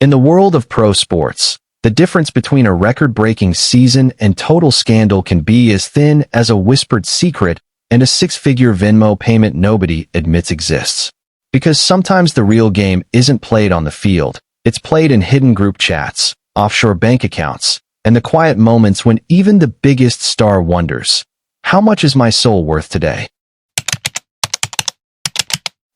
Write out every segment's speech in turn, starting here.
In the world of pro sports, the difference between a record-breaking season and total scandal can be as thin as a whispered secret and a six-figure Venmo payment nobody admits exists. Because sometimes the real game isn't played on the field, it's played in hidden group chats, offshore bank accounts, and the quiet moments when even the biggest star wonders, how much is my soul worth today?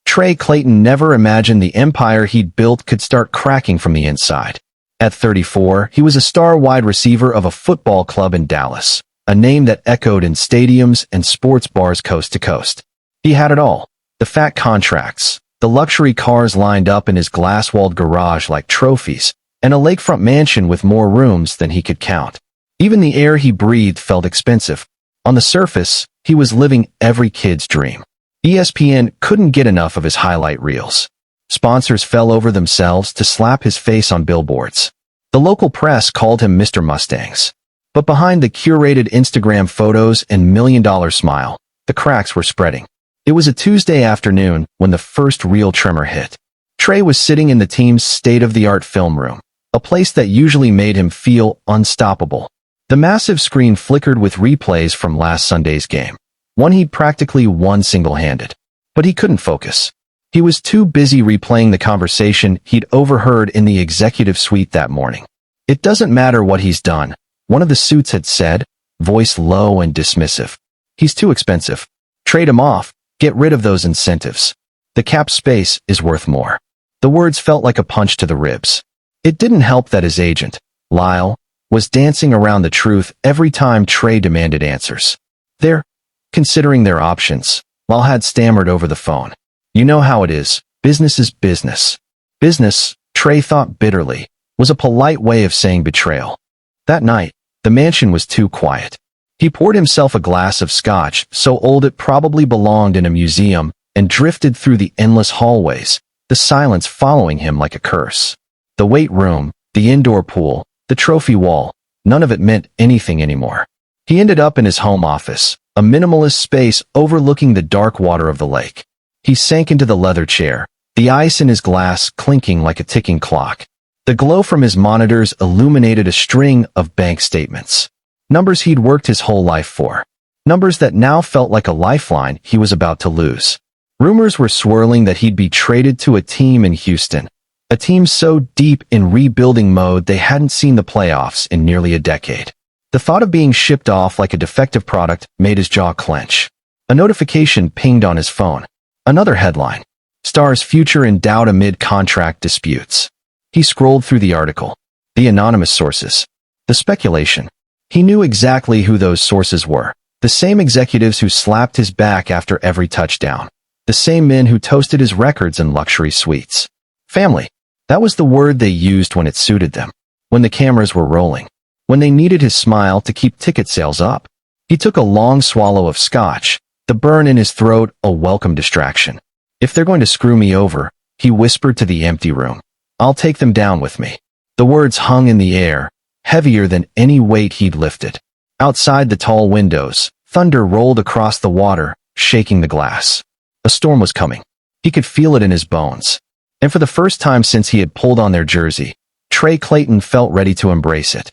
Trey Clayton never imagined the empire he'd built could start cracking from the inside. At 34, he was a star wide receiver of a football club in Dallas, a name that echoed in stadiums and sports bars coast to coast. He had it all: the fat contracts, the luxury cars lined up in his glass-walled garage like trophies, and a lakefront mansion with more rooms than he could count. Even the air he breathed felt expensive. On the surface, he was living every kid's dream. ESPN couldn't get enough of his highlight reels. Sponsors fell over themselves to slap his face on billboards. The local press called him Mr. Mustangs. But behind the curated Instagram photos and million-dollar smile, the cracks were spreading. It was a Tuesday afternoon when the first real tremor hit. Trey was sitting in the team's state-of-the-art film room, a place that usually made him feel unstoppable. The massive screen flickered with replays from last Sunday's game, one he'd practically won single-handed. But he couldn't focus. He was too busy replaying the conversation he'd overheard in the executive suite that morning. "It doesn't matter what he's done," one of the suits had said, voice low and dismissive. "He's too expensive. Trade him off. Get rid of those incentives. The cap space is worth more." The words felt like a punch to the ribs. It didn't help that his agent, Lyle, was dancing around the truth every time Trey demanded answers. "They're considering their options," Lyle had stammered over the phone. "You know how it is. Business is business." Business, Trey thought bitterly, was a polite way of saying betrayal. That night, the mansion was too quiet. He poured himself a glass of scotch, so old it probably belonged in a museum, and drifted through the endless hallways, the silence following him like a curse. The weight room, the indoor pool, the trophy wall, none of it meant anything anymore. He ended up in his home office, a minimalist space overlooking the dark water of the lake. He sank into the leather chair, the ice in his glass clinking like a ticking clock. The glow from his monitors illuminated a string of bank statements. Numbers he'd worked his whole life for. Numbers that now felt like a lifeline he was about to lose. Rumors were swirling that he'd be traded to a team in Houston. A team so deep in rebuilding mode they hadn't seen the playoffs in nearly a decade. The thought of being shipped off like a defective product made his jaw clench. A notification pinged on his phone. Another headline: "Stars' future in doubt amid contract disputes." He scrolled through the article. The anonymous sources. The speculation. He knew exactly who those sources were. The same executives who slapped his back after every touchdown. The same men who toasted his records in luxury suites. Family. That was the word they used when it suited them. When the cameras were rolling. When they needed his smile to keep ticket sales up. He took a long swallow of scotch, the burn in his throat a welcome distraction. "If they're going to screw me over," he whispered to the empty room, "I'll take them down with me." The words hung in the air, heavier than any weight he'd lifted. Outside the tall windows, thunder rolled across the water, shaking the glass. A storm was coming. He could feel it in his bones. And for the first time since he had pulled on their jersey, Trey Clayton felt ready to embrace it.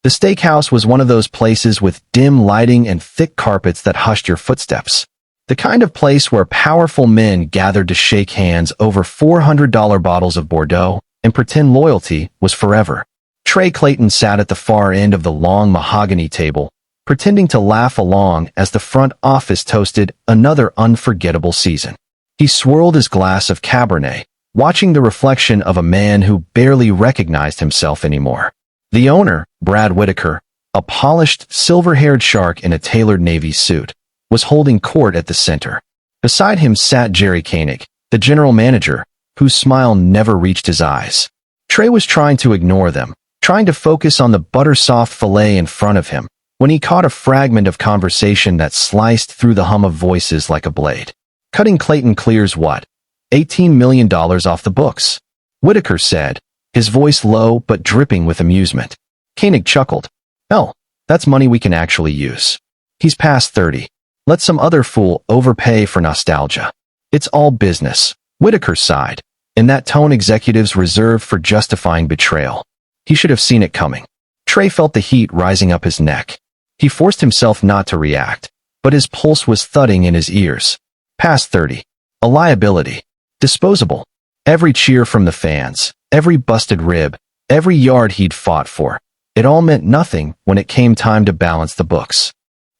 The steakhouse was one of those places with dim lighting and thick carpets that hushed your footsteps. The kind of place where powerful men gathered to shake hands over $400 bottles of Bordeaux and pretend loyalty was forever. Trey Clayton sat at the far end of the long mahogany table, pretending to laugh along as the front office toasted another unforgettable season. He swirled his glass of Cabernet, watching the reflection of a man who barely recognized himself anymore. The owner, Brad Whitaker, a polished, silver-haired shark in a tailored Navy suit, was holding court at the center. Beside him sat Jerry Koenig, the general manager, whose smile never reached his eyes. Trey was trying to ignore them, trying to focus on the butter-soft fillet in front of him, when he caught a fragment of conversation that sliced through the hum of voices like a blade. "Cutting Clayton clears what? $18 million off the books," Whitaker said, his voice low but dripping with amusement. Koenig chuckled. "Hell, that's money we can actually use. He's past 30. Let some other fool overpay for nostalgia. It's all business." Whitaker sighed. In that tone executives reserved for justifying betrayal. He should have seen it coming. Trey felt the heat rising up his neck. He forced himself not to react, but his pulse was thudding in his ears. Past 30. A liability. Disposable. Every cheer from the fans, every busted rib, every yard he'd fought for. It all meant nothing when it came time to balance the books.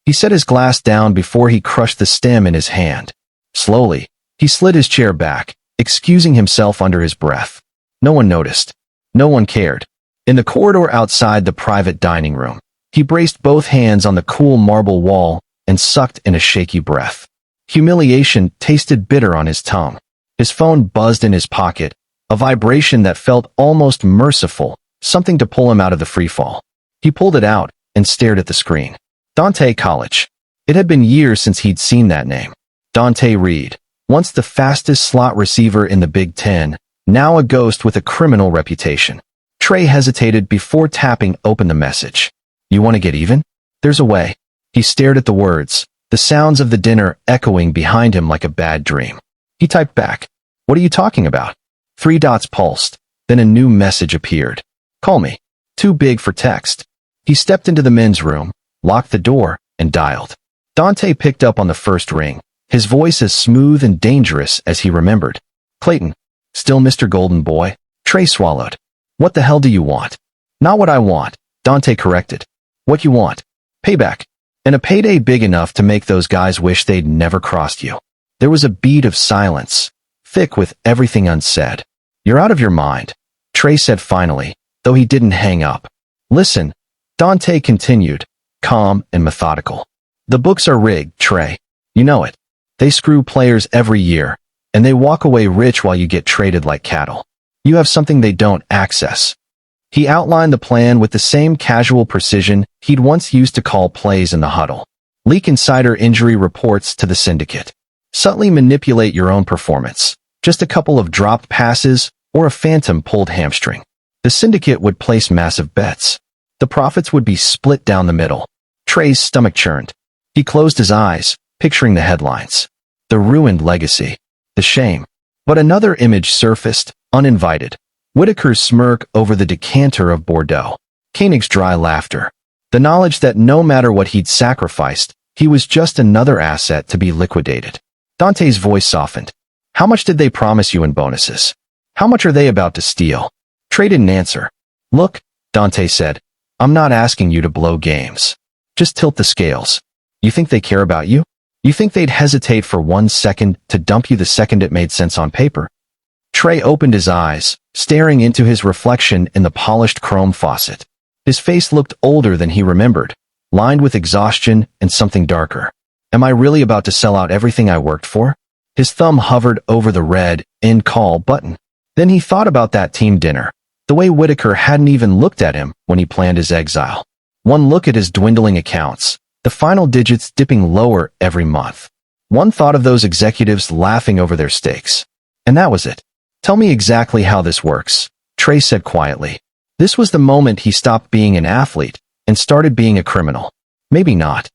He set his glass down before he crushed the stem in his hand. Slowly, he slid his chair back, excusing himself under his breath. No one noticed. No one cared. In the corridor outside the private dining room, he braced both hands on the cool marble wall and sucked in a shaky breath. Humiliation tasted bitter on his tongue. His phone buzzed in his pocket, a vibration that felt almost merciful, something to pull him out of the freefall. He pulled it out and stared at the screen. Dante College. It had been years since he'd seen that name. Dante Reed, once the fastest slot receiver in the Big Ten, now a ghost with a criminal reputation. Trey hesitated before tapping open the message. You want to get even? There's a way. He stared at the words, the sounds of the dinner echoing behind him like a bad dream. He typed back. What are you talking about? 3 dots pulsed, then a new message appeared. Call me. Too big for text. He stepped into the men's room, locked the door, and dialed. Dante picked up on the first ring, his voice as smooth and dangerous as he remembered. Clayton. Still Mr. Golden Boy? Trey swallowed. What the hell do you want? Not what I want, Dante corrected. What you want? Payback. And a payday big enough to make those guys wish they'd never crossed you. There was a beat of silence, thick with everything unsaid. You're out of your mind, Trey said finally, though he didn't hang up. Listen, Dante continued, calm and methodical. The books are rigged, Trey. You know it. They screw players every year, and they walk away rich while you get traded like cattle. You have something they don't access. He outlined the plan with the same casual precision he'd once used to call plays in the huddle. Leak insider injury reports to the syndicate. Subtly manipulate your own performance. Just a couple of dropped passes or a phantom pulled hamstring. The syndicate would place massive bets. The profits would be split down the middle. Trey's stomach churned. He closed his eyes, picturing the headlines. The ruined legacy. The shame. But another image surfaced, uninvited. Whitaker's smirk over the decanter of Bordeaux. Koenig's dry laughter. The knowledge that no matter what he'd sacrificed, he was just another asset to be liquidated. Dante's voice softened. How much did they promise you in bonuses? How much are they about to steal? Trey didn't answer. Look, Dante said, I'm not asking you to blow games. Just tilt the scales. You think they care about you? You think they'd hesitate for 1 second to dump you the second it made sense on paper? Trey opened his eyes, staring into his reflection in the polished chrome faucet. His face looked older than he remembered, lined with exhaustion and something darker. Am I really about to sell out everything I worked for? His thumb hovered over the red end call button. Then he thought about that team dinner, the way Whitaker hadn't even looked at him when he planned his exile. One look at his dwindling accounts, the final digits dipping lower every month. One thought of those executives laughing over their stakes. And that was it. Tell me exactly how this works, Trey said quietly. This was the moment he stopped being an athlete and started being a criminal. Maybe not.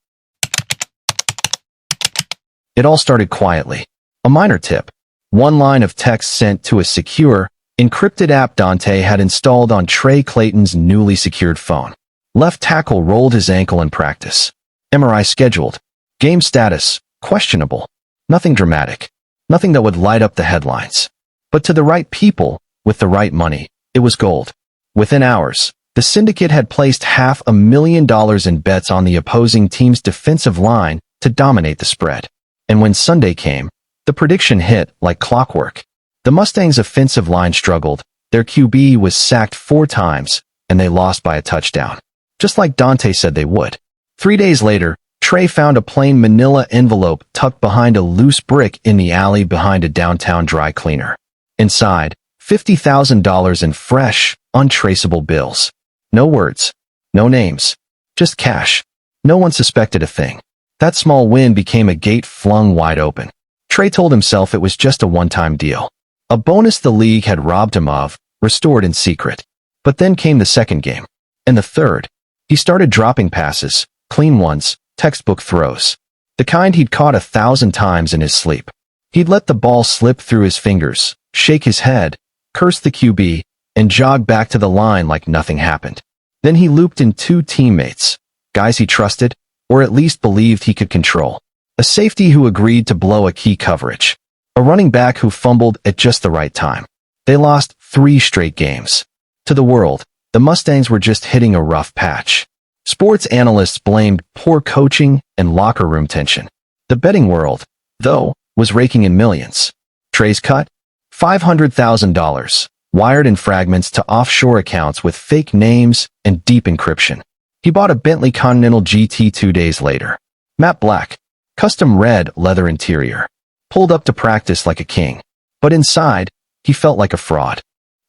It all started quietly. A minor tip. One line of text sent to a secure, encrypted app Dante had installed on Trey Clayton's newly secured phone. Left tackle rolled his ankle in practice. MRI scheduled. Game status, questionable. Nothing dramatic. Nothing that would light up the headlines. But to the right people, with the right money, it was gold. Within hours, the syndicate had placed $500,000 in bets on the opposing team's defensive line to dominate the spread. And when Sunday came, the prediction hit like clockwork. The Mustangs' offensive line struggled, their QB was sacked 4 times, and they lost by a touchdown. Just like Dante said they would. 3 days later, Trey found a plain manila envelope tucked behind a loose brick in the alley behind a downtown dry cleaner. Inside, $50,000 in fresh, untraceable bills. No words. No names. Just cash. No one suspected a thing. That small win became a gate flung wide open. Trey told himself it was just a one-time deal. A bonus the league had robbed him of, restored in secret. But then came the second game. And the third. He started dropping passes, clean ones, textbook throws. The kind he'd caught 1,000 times in his sleep. He'd let the ball slip through his fingers, shake his head, curse the QB, and jog back to the line like nothing happened. Then he looped in two teammates, guys he trusted, or at least believed he could control. A safety who agreed to blow a key coverage. A running back who fumbled at just the right time. They lost 3 straight games. To the world, the Mustangs were just hitting a rough patch. Sports analysts blamed poor coaching and locker room tension. The betting world, though, was raking in millions. Trey's cut? $500,000, wired in fragments to offshore accounts with fake names and deep encryption. He bought a Bentley Continental GT 2 days later. Matte black, custom red leather interior. Pulled up to practice like a king. But inside, he felt like a fraud.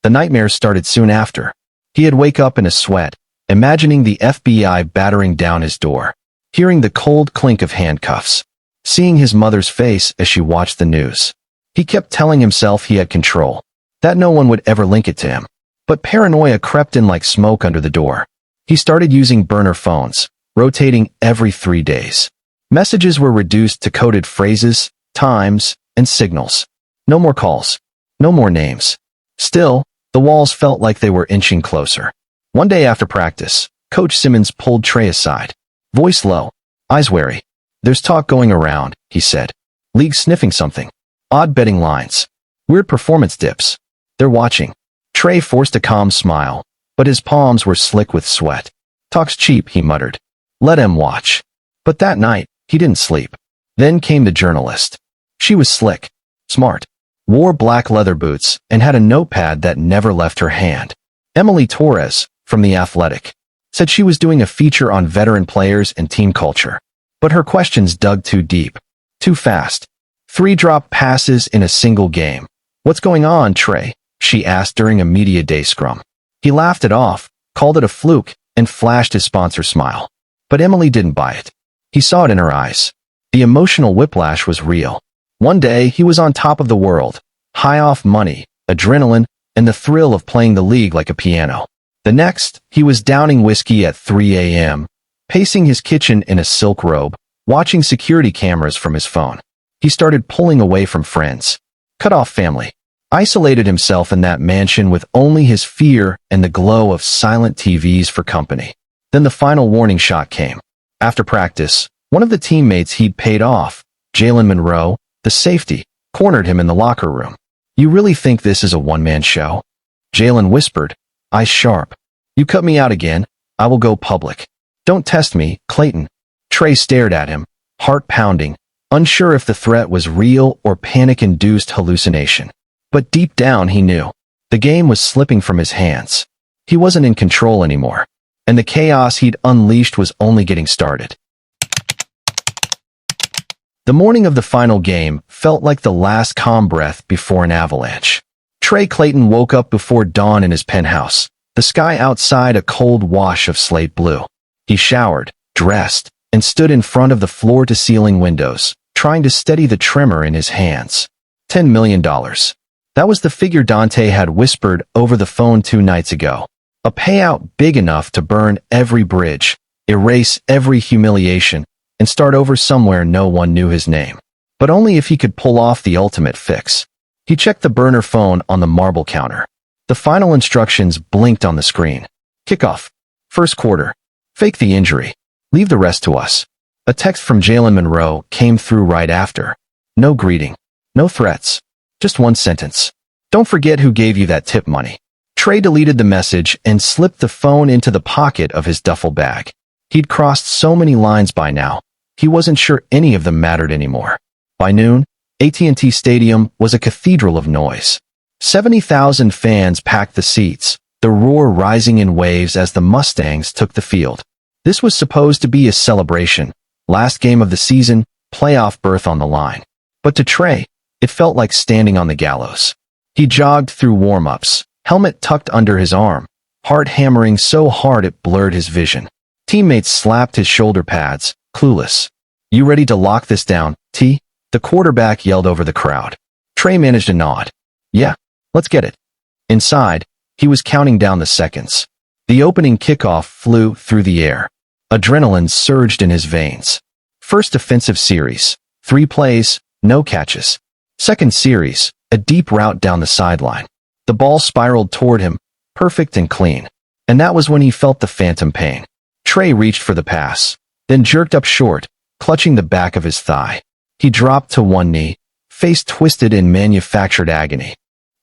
The nightmares started soon after. He'd wake up in a sweat, imagining the FBI battering down his door, hearing the cold clink of handcuffs, seeing his mother's face as she watched the news. He kept telling himself he had control, that no one would ever link it to him. But paranoia crept in like smoke under the door. He started using burner phones, rotating every 3 days. Messages were reduced to coded phrases, times, and signals. No more calls. No more names. Still, the walls felt like they were inching closer. One day after practice, Coach Simmons pulled Trey aside. Voice low, eyes wary. There's talk going around, he said. League sniffing something. Odd betting lines. Weird performance dips. They're watching. Trey forced a calm smile, but his palms were slick with sweat. Talk's cheap, he muttered. Let him watch. But that night, he didn't sleep. Then came the journalist. She was slick, smart, wore black leather boots, and had a notepad that never left her hand. Emily Torres, from The Athletic, said she was doing a feature on veteran players and team culture. But her questions dug too deep, too fast. 3 drop passes in a single game. What's going on, Trey? She asked during a media day scrum. He laughed it off, called it a fluke, and flashed his sponsor smile. But Emily didn't buy it. He saw it in her eyes. The emotional whiplash was real. One day, he was on top of the world, high off money, adrenaline, and the thrill of playing the league like a piano. The next, he was downing whiskey at 3 a.m., pacing his kitchen in a silk robe, watching security cameras from his phone. He started pulling away from friends, cut off family, isolated himself in that mansion with only his fear and the glow of silent TVs for company. Then the final warning shot came. After practice, one of the teammates he'd paid off, Jalen Monroe, the safety, cornered him in the locker room. You really think this is a one-man show? Jalen whispered, eyes sharp. You cut me out again, I will go public. Don't test me, Clayton. Trey stared at him, heart pounding, unsure if the threat was real or panic-induced hallucination. But deep down he knew. The game was slipping from his hands. He wasn't in control anymore. And the chaos he'd unleashed was only getting started. The morning of the final game felt like the last calm breath before an avalanche. Trey Clayton woke up before dawn in his penthouse, the sky outside a cold wash of slate blue. He showered, dressed, and stood in front of the floor-to-ceiling windows, trying to steady the tremor in his hands. $10 million. That was the figure Dante had whispered over the phone 2 nights ago. A payout big enough to burn every bridge, erase every humiliation, and start over somewhere no one knew his name. But only if he could pull off the ultimate fix. He checked the burner phone on the marble counter. The final instructions blinked on the screen. Kickoff. First quarter. Fake the injury. Leave the rest to us. A text from Jalen Monroe came through right after. No greeting. No threats. Just one sentence. Don't forget who gave you that tip money. Trey deleted the message and slipped the phone into the pocket of his duffel bag. He'd crossed so many lines by now, he wasn't sure any of them mattered anymore. By noon, AT&T Stadium was a cathedral of noise. 70,000 fans packed the seats, the roar rising in waves as the Mustangs took the field. This was supposed to be a celebration, last game of the season, playoff berth on the line. But to Trey, it felt like standing on the gallows. He jogged through warm-ups, helmet tucked under his arm, heart hammering so hard it blurred his vision. Teammates slapped his shoulder pads, clueless. You ready to lock this down, T? The quarterback yelled over the crowd. Trey managed a nod. Yeah, let's get it. Inside, he was counting down the seconds. The opening kickoff flew through the air. Adrenaline surged in his veins. First offensive series, 3 plays, no catches. Second series, a deep route down the sideline. The ball spiraled toward him, perfect and clean. And that was when he felt the phantom pain. Trey reached for the pass, then jerked up short, clutching the back of his thigh. He dropped to one knee, face twisted in manufactured agony.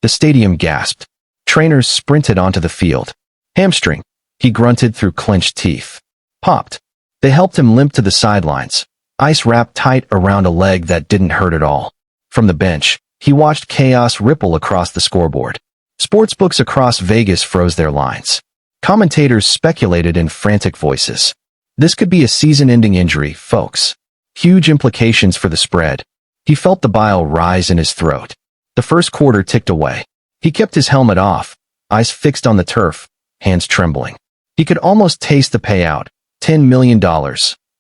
The stadium gasped. Trainers sprinted onto the field. Hamstring, he grunted through clenched teeth. Popped. They helped him limp to the sidelines, ice wrapped tight around a leg that didn't hurt at all. From the bench, he watched chaos ripple across the scoreboard. Sportsbooks across Vegas froze their lines. Commentators speculated in frantic voices. This could be a season-ending injury, folks. Huge implications for the spread. He felt the bile rise in his throat. The first quarter ticked away. He kept his helmet off, eyes fixed on the turf, hands trembling. He could almost taste the payout, $10 million,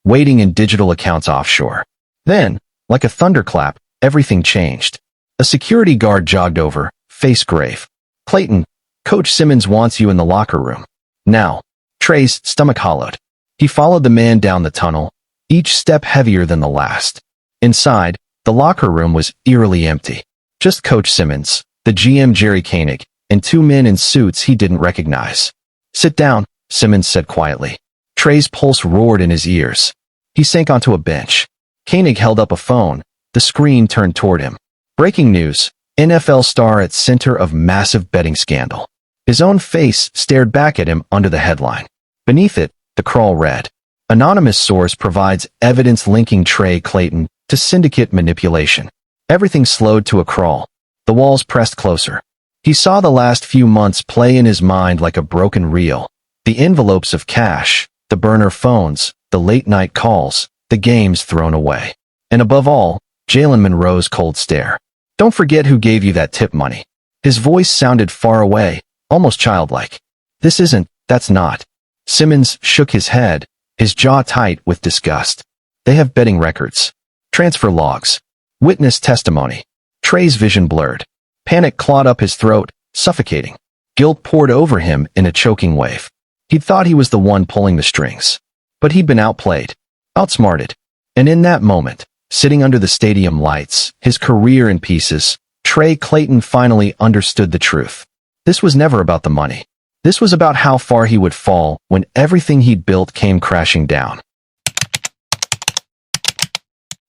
waiting in digital accounts offshore. Then, like a thunderclap, everything changed. A security guard jogged over, face grave. "Clayton, Coach Simmons wants you in the locker room." Now. Trey's stomach hollowed. He followed the man down the tunnel, each step heavier than the last. Inside, the locker room was eerily empty. Just Coach Simmons, the GM Jerry Koenig, and two men in suits he didn't recognize. "Sit down," Simmons said quietly. Trey's pulse roared in his ears. He sank onto a bench. Koenig held up a phone. The screen turned toward him. Breaking news. NFL star at center of massive betting scandal. His own face stared back at him under the headline. Beneath it, the crawl read, "Anonymous source provides evidence linking Trey Clayton to syndicate manipulation." Everything slowed to a crawl. The walls pressed closer. He saw the last few months play in his mind like a broken reel. The envelopes of cash, the burner phones, the late-night calls, the games thrown away. And above all, Jalen Monroe's cold stare. "Don't forget who gave you that tip money." His voice sounded far away, almost childlike. That's not." Simmons shook his head, his jaw tight with disgust. "They have betting records. Transfer logs. Witness testimony." Trey's vision blurred. Panic clawed up his throat, suffocating. Guilt poured over him in a choking wave. He'd thought he was the one pulling the strings. But he'd been outplayed, outsmarted. And in that moment, sitting under the stadium lights, his career in pieces, Trey Clayton finally understood the truth. This was never about the money. This was about how far he would fall when everything he'd built came crashing down.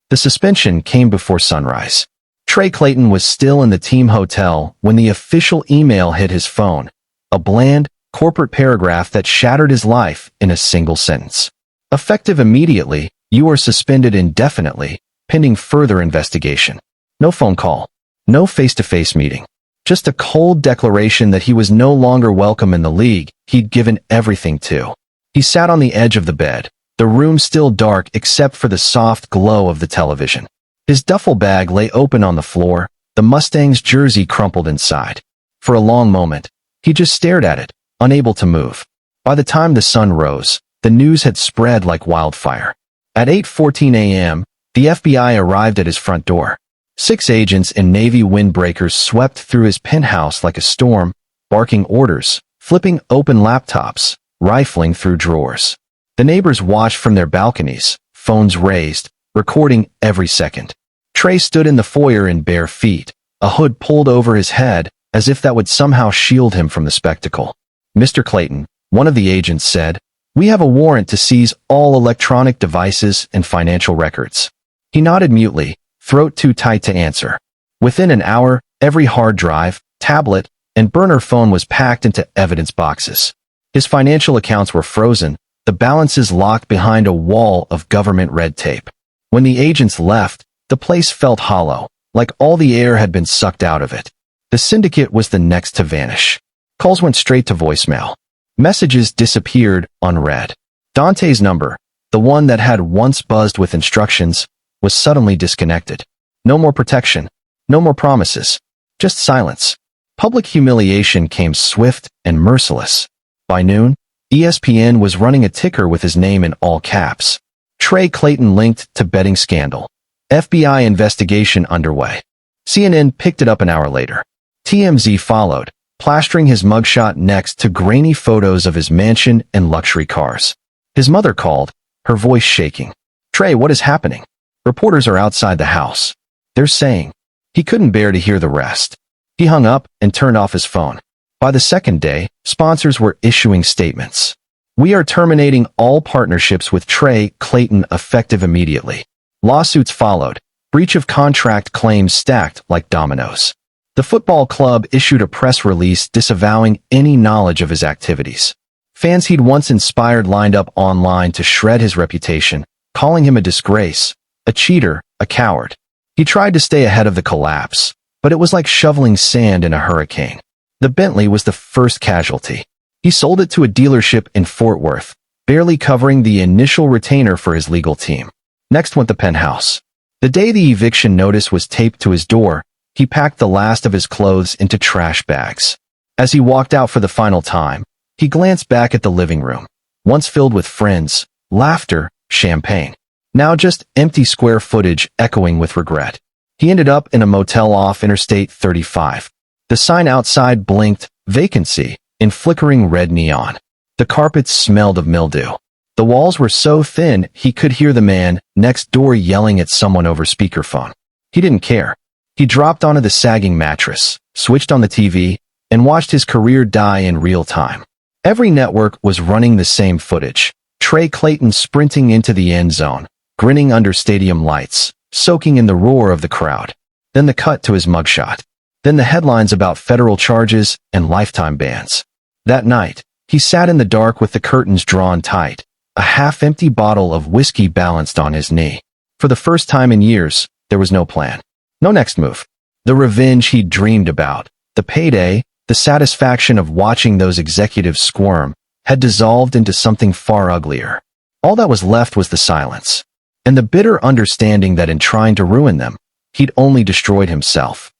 The suspension came before sunrise. Trey Clayton was still in the team hotel when the official email hit his phone, a bland, corporate paragraph that shattered his life in a single sentence. Effective immediately, you are suspended indefinitely, pending further investigation. No phone call. No face-to-face meeting. Just a cold declaration that he was no longer welcome in the league he'd given everything to. He sat on the edge of the bed, the room still dark except for the soft glow of the television. His duffel bag lay open on the floor, the Mustang's jersey crumpled inside. For a long moment, he just stared at it, unable to move. By the time the sun rose, the news had spread like wildfire. At 8:14 a.m., the FBI arrived at his front door. 6 agents in Navy windbreakers swept through his penthouse like a storm, barking orders, flipping open laptops, rifling through drawers. The neighbors watched from their balconies, phones raised, recording every second. Trey stood in the foyer in bare feet, a hood pulled over his head, as if that would somehow shield him from the spectacle. "Mr. Clayton," one of the agents said, "we have a warrant to seize all electronic devices and financial records." He nodded mutely, throat too tight to answer. Within an hour, every hard drive, tablet, and burner phone was packed into evidence boxes. His financial accounts were frozen, the balances locked behind a wall of government red tape. When the agents left, the place felt hollow, like all the air had been sucked out of it. The syndicate was the next to vanish. Calls went straight to voicemail. Messages disappeared unread. Dante's number, the one that had once buzzed with instructions, was suddenly disconnected. No more protection, no more promises, just silence. Public humiliation came swift and merciless. By noon, ESPN was running a ticker with his name in all caps. Trey Clayton linked to betting scandal. FBI investigation underway. CNN picked it up an hour later. TMZ followed, plastering his mugshot next to grainy photos of his mansion and luxury cars. His mother called, her voice shaking. "Trey, what is happening?" "Reporters are outside the house. They're saying." He couldn't bear to hear the rest. He hung up and turned off his phone. By the second day, sponsors were issuing statements. "We are terminating all partnerships with Trey Clayton effective immediately." Lawsuits followed. Breach of contract claims stacked like dominoes. The football club issued a press release disavowing any knowledge of his activities. Fans he'd once inspired lined up online to shred his reputation, calling him a disgrace, a cheater, a coward. He tried to stay ahead of the collapse, but it was like shoveling sand in a hurricane. The Bentley was the first casualty. He sold it to a dealership in Fort Worth, barely covering the initial retainer for his legal team. Next went the penthouse. The day the eviction notice was taped to his door, he packed the last of his clothes into trash bags. As he walked out for the final time, he glanced back at the living room, once filled with friends, laughter, champagne. Now just empty square footage echoing with regret. He ended up in a motel off Interstate 35. The sign outside blinked, vacancy, in flickering red neon. The carpets smelled of mildew. The walls were so thin he could hear the man next door yelling at someone over speakerphone. He didn't care. He dropped onto the sagging mattress, switched on the TV, and watched his career die in real time. Every network was running the same footage. Trey Clayton sprinting into the end zone, grinning under stadium lights, soaking in the roar of the crowd. Then the cut to his mugshot. Then the headlines about federal charges and lifetime bans. That night, he sat in the dark with the curtains drawn tight, a half-empty bottle of whiskey balanced on his knee. For the first time in years, there was no plan. No next move. The revenge he'd dreamed about, the payday, the satisfaction of watching those executives squirm, had dissolved into something far uglier. All that was left was the silence, and the bitter understanding that in trying to ruin them, he'd only destroyed himself.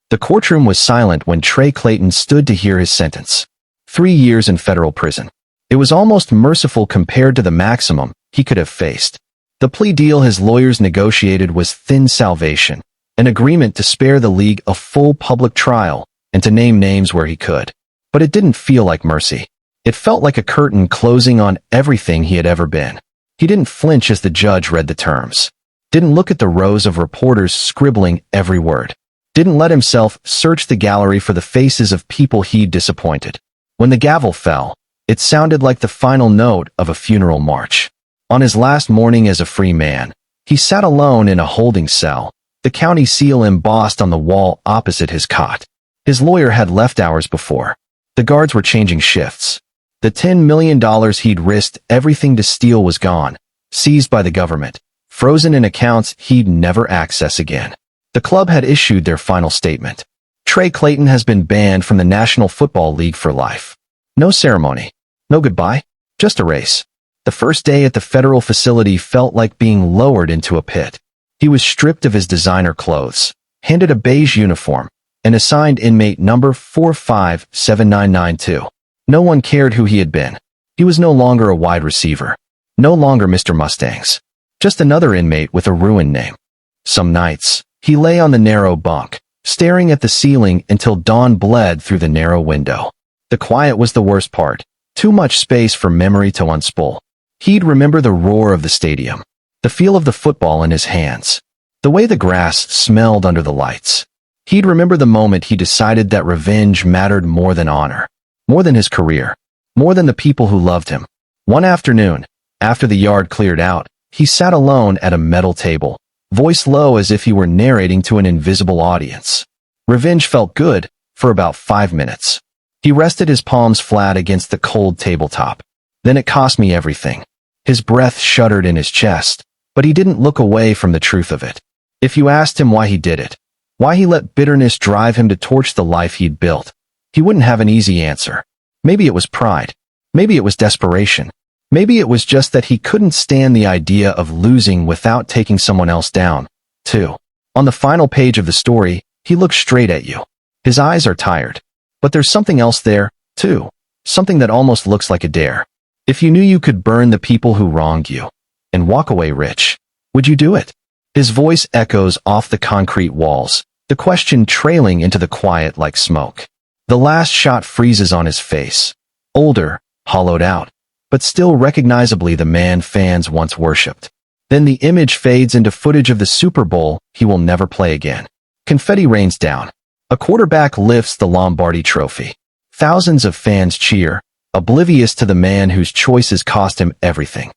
The courtroom was silent when Trey Clayton stood to hear his sentence. 3 years in federal prison. It was almost merciful compared to the maximum he could have faced. The plea deal his lawyers negotiated was thin salvation, an agreement to spare the league a full public trial and to name names where he could. But it didn't feel like mercy. It felt like a curtain closing on everything he had ever been. He didn't flinch as the judge read the terms. Didn't look at the rows of reporters scribbling every word. Didn't let himself search the gallery for the faces of people he'd disappointed. When the gavel fell, it sounded like the final note of a funeral march. On his last morning as a free man, he sat alone in a holding cell, the county seal embossed on the wall opposite his cot. His lawyer had left hours before. The guards were changing shifts. The $10 million he'd risked everything to steal was gone, seized by the government, frozen in accounts he'd never access again. The club had issued their final statement. Trey Clayton has been banned from the National Football League for life. No ceremony. No goodbye. Just a race. The first day at the federal facility felt like being lowered into a pit. He was stripped of his designer clothes, handed a beige uniform, and assigned inmate number 457992. No one cared who he had been. He was no longer a wide receiver. No longer Mr. Mustangs. Just another inmate with a ruined name. Some nights, he lay on the narrow bunk, staring at the ceiling until dawn bled through the narrow window. The quiet was the worst part. Too much space for memory to unspool. He'd remember the roar of the stadium, the feel of the football in his hands, the way the grass smelled under the lights. He'd remember the moment he decided that revenge mattered more than honor, more than his career, more than the people who loved him. One afternoon, after the yard cleared out, he sat alone at a metal table, voice low as if he were narrating to an invisible audience. Revenge felt good for about 5 minutes. He rested his palms flat against the cold tabletop. Then it cost me everything. His breath shuddered in his chest, but he didn't look away from the truth of it. If you asked him why he did it, why he let bitterness drive him to torch the life he'd built, he wouldn't have an easy answer. Maybe it was pride. Maybe it was desperation. Maybe it was just that he couldn't stand the idea of losing without taking someone else down, too. On the final page of the story, he looks straight at you. His eyes are tired. But there's something else there, too. Something that almost looks like a dare. If you knew you could burn the people who wronged you and walk away rich, would you do it? His voice echoes off the concrete walls, the question trailing into the quiet like smoke. The last shot freezes on his face. Older, hollowed out, but still recognizably the man fans once worshipped. Then the image fades into footage of the Super Bowl he will never play again. Confetti rains down. A quarterback lifts the Lombardi Trophy. Thousands of fans cheer, oblivious to the man whose choices cost him everything.